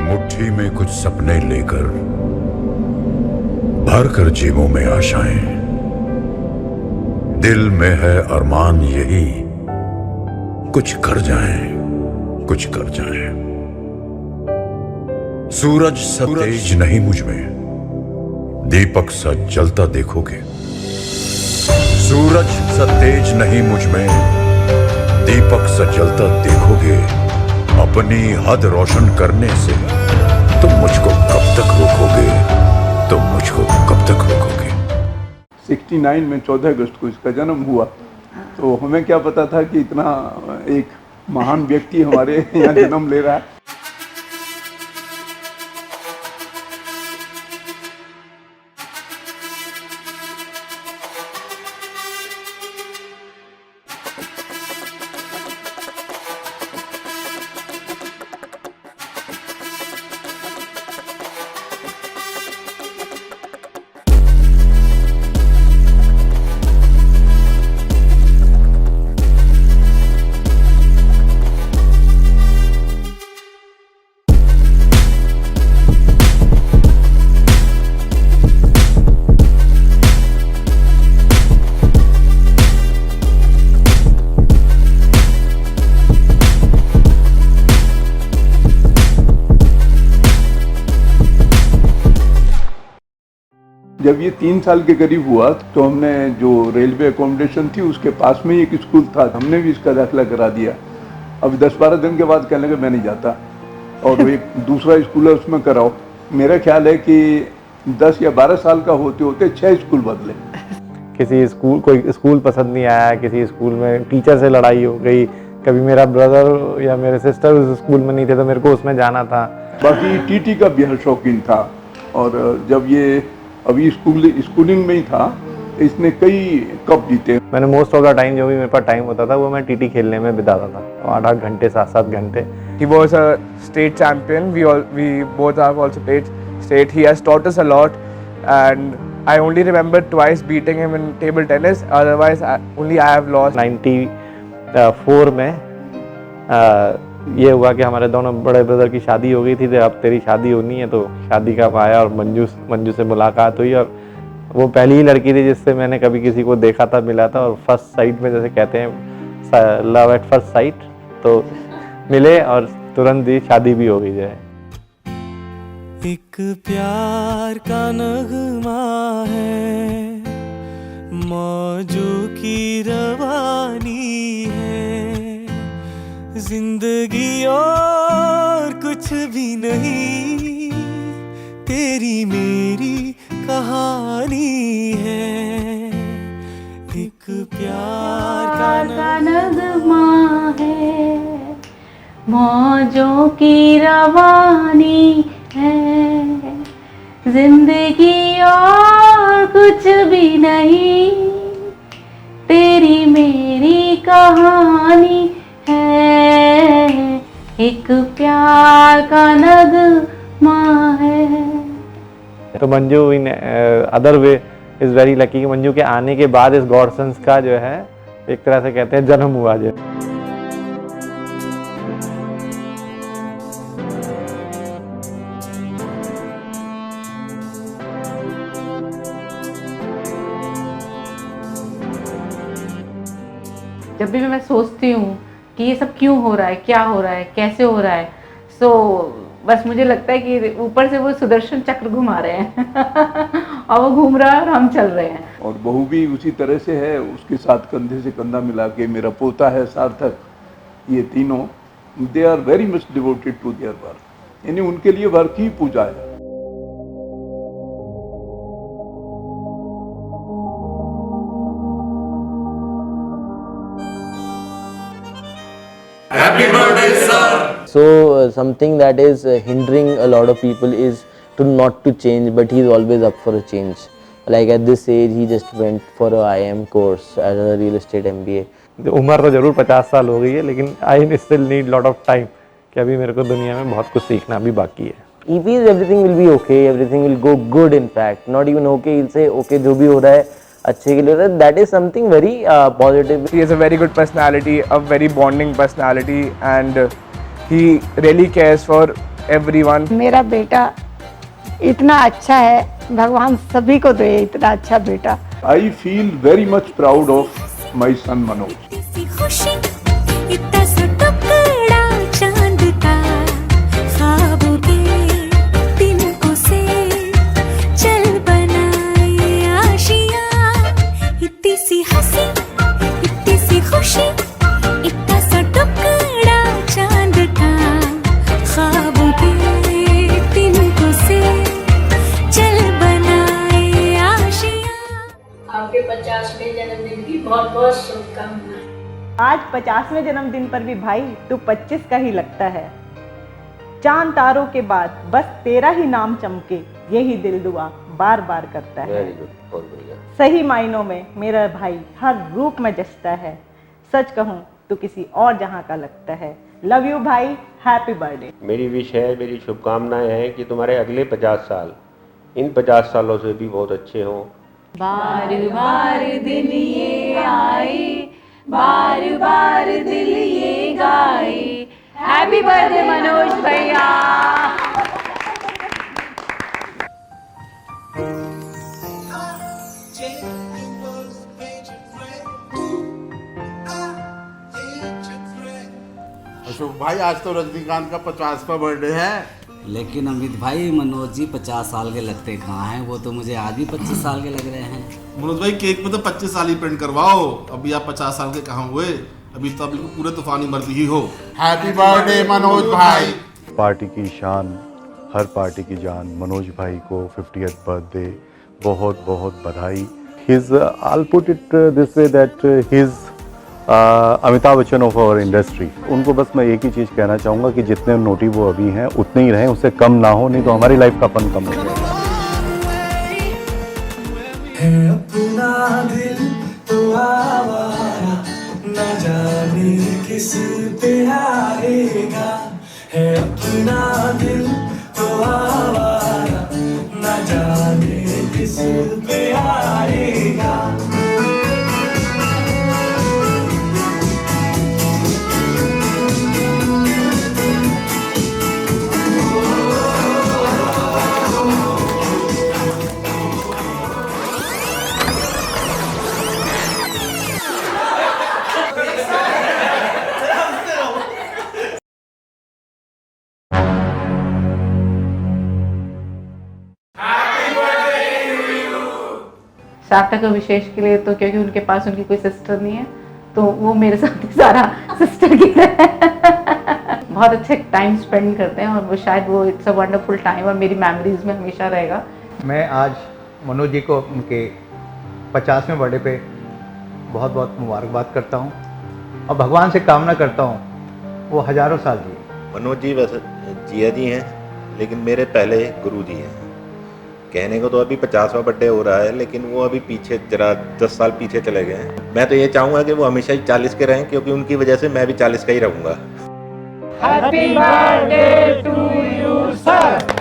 मुट्ठी में कुछ सपने लेकर भर कर जेबों में आशाएं, दिल में है अरमान यही कुछ कर जाएं, कुछ कर जाएं। सूरज सा तेज नहीं मुझ में, दीपक सा जलता देखोगे। सूरज सा तेज नहीं मुझ में, दीपक सा जलता देखोगे। अपनी हद रोशन करने से तुम मुझको कब तक रोकोगे, तुम मुझको कब तक रोकोगे। 69 में 14 अगस्त को इसका जन्म हुआ, तो हमें क्या पता था कि इतना एक महान व्यक्ति हमारे यहाँ जन्म ले रहा है। जब ये 3 साल के करीब हुआ तो हमने जो रेलवे अकोमोडेशन थी उसके पास में ही एक स्कूल था, हमने भी इसका दाखिला करा दिया। अब 10-12 दिन के बाद कहने लगे मैं नहीं जाता, और एक दूसरा स्कूल है उसमें कराओ। मेरा ख्याल है कि 10 या 12 साल का होते होते 6 स्कूल बदले। किसी स्कूल, कोई स्कूल पसंद नहीं आया, किसी स्कूल में टीचर से लड़ाई हो गई, कभी मेरा ब्रदर या मेरे सिस्टर उस स्कूल में नहीं थे तो मेरे को उसमें जाना था। बाकी टीटी का बेहद शौकीन था, और जब ये अभी स्कूलिंग में ही था, इसने कई कप जीते। मैंने मोस्ट ऑफ द टाइम जो भी मेरे पास टाइम होता था वो मैं टीटी खेलने में बिताता था, 8-8 घंटे 7-7 घंटे। He was a state champion. We both have also played state. He has taught us a lot, and I only remember twice beating him in table tennis. Otherwise, only I have lost. 94 में ये हुआ कि हमारे दोनों बड़े brother की शादी हो गई थी, तो अब तेरी शादी होनी है, तो शादी का आया और मंजू से मुलाकात हुई, और वो पहली ही लड़की थी जिससे मैंने कभी किसी को देखा था, मिला था, और फर्स्ट साइट में जैसे कहते हैं लव एट फर्स्ट साइट, तो मिले और तुरंत ही शादी भी हो गई है। एक प्यार का नगमा है, मौजों की रवानी है, जिंदगी और कुछ भी नहीं, तेरी मेरी कहानी है। एक प्यार का नगमा है, मौजों की रवानी है, जिंदगी और कुछ भी नहीं, तेरी मेरी कहानी है। एक प्यार का नगमा है। तो Manju in other way is very lucky कि मंजू के आने के बाद इस गॉडसंस का जो है एक तरह से कहते हैं जन्म हुआ। जो जब भी मैं सोचती हूँ कि ये सब क्यों हो रहा है, क्या हो रहा है, कैसे हो रहा है, सो बस मुझे लगता है कि ऊपर से वो सुदर्शन चक्र घुमा रहे हैं और वो घूम रहा है और हम चल रहे हैं। और बहू भी उसी तरह से है, उसके साथ कंधे से कंधा मिला के। मेरा पोता है सार्थक, ये तीनों they are very much devoted to their work, यानी उनके लिए वर्क ही पूजा है। So something that is hindering a lot of people is to not to change, but he's always up for a change. Like at this age, he just went for a IM course as a real estate MBA. उम्र तो जरूर 50 साल हो गई है, लेकिन I still need lot of time कि अभी मेरे को दुनिया में बहुत कुछ सीखना भी बाकी है। He feels everything will be okay, everything will go good. In fact, not even okay. He'll say okay, जो भी हो रहा है अच्छे के लिए हो रहा है. That is something very positive. He has a very good personality, a very bonding personality, and he really cares for everyone. मेरा बेटा इतना अच्छा है, भगवान सभी को दे इतना अच्छा बेटा। I feel very much proud of my son Manoj. इतनी खुशी, इतना सा टुकड़ा चांद का, ख्वाबों के तिनकों से चल बनाए आशियाँ। इतनी सी हंसी, इतनी सी खुशी, इतना सा टुकड़ा चांद का, ख्वाबों के तिनकों से चल बनाए आशियाँ। आपके 50वें जन्मदिन की बहुत बहुत शुभकामनाएं। आज 50वें जन्मदिन पर भी भाई तू 25 का ही लगता है। चांद तारों के बाद बस तेरा ही नाम चमके, यही दिल दुआ बार बार करता है। सही मायनों में मेरा भाई हर रूप में जचता है। सच कहूँ तो किसी और जहां का लगता है। लव यू भाई, हैप्पी बर्थडे। मेरी विश है, मेरी शुभकामनाएं हैं कि तुम्हारे अगले 50 साल इन 50 सालों से भी बहुत अच्छे हों। बार बार दिल ये आए, बार बार दिल ये गाए, हैप्पी बर्थडे मनोज भैया। अशोक भाई, आज तो रजनीकांत का 50वां बर्थडे है। लेकिन अमित भाई, मनोज जी 50 साल के लगते कहाँ हैं, वो तो मुझे आज भी 25 साल के लग रहे हैं। मनोज भाई, केक पे तो 25 साल ही प्रिंट करवाओ। अभी आप 50 साल के कहाँ हुए? अभी तो अभी पूरे तूफानी मर्दी ही हो। हैप्पी बर्थडे मनोज भाई। पार्टी की शान, हर पार्टी की जान, मनोज भाई को 50th बर्थडे बहुत बहुत बधाई। I'll put it this way that he's Amitabh Bachchan of our industry. उनको बस मैं एक ही चीज़ कहना चाहूँगा कि जितने नोटी वो अभी हैं उतने ही रहें, उससे कम ना हो, नहीं तो हमारी लाइफ का फन कम हो जाएगा। अपना दिल तो आवारा, न जाने किस पे आएगा। है अपना दिल तो आवारा, न जाने किस पे आएगा। सार्थक और विशेष के लिए तो क्योंकि उनके पास उनकी कोई सिस्टर नहीं है, तो वो मेरे साथ ही सारा सिस्टर की तरह बहुत अच्छे टाइम स्पेंड करते हैं, और वो शायद वो इट्स अ वंडरफुल टाइम और मेरी मेमोरीज में हमेशा रहेगा। मैं आज मनोज जी को उनके 50वें बर्थडे पे बहुत बहुत मुबारकबाद करता हूँ और भगवान से कामना करता हूँ वो हज़ारों साल जिए। मनोज जी वैसे जिया जी हैं, लेकिन मेरे पहले गुरु जी हैं। कहने को तो अभी 50वां बर्थडे हो रहा है, लेकिन वो अभी पीछे जरा 10 साल पीछे चले गए हैं। मैं तो ये चाहूँगा कि वो हमेशा ही 40 के रहें, क्योंकि उनकी वजह से मैं भी 40 का ही रहूँगा। Happy birthday to you sir.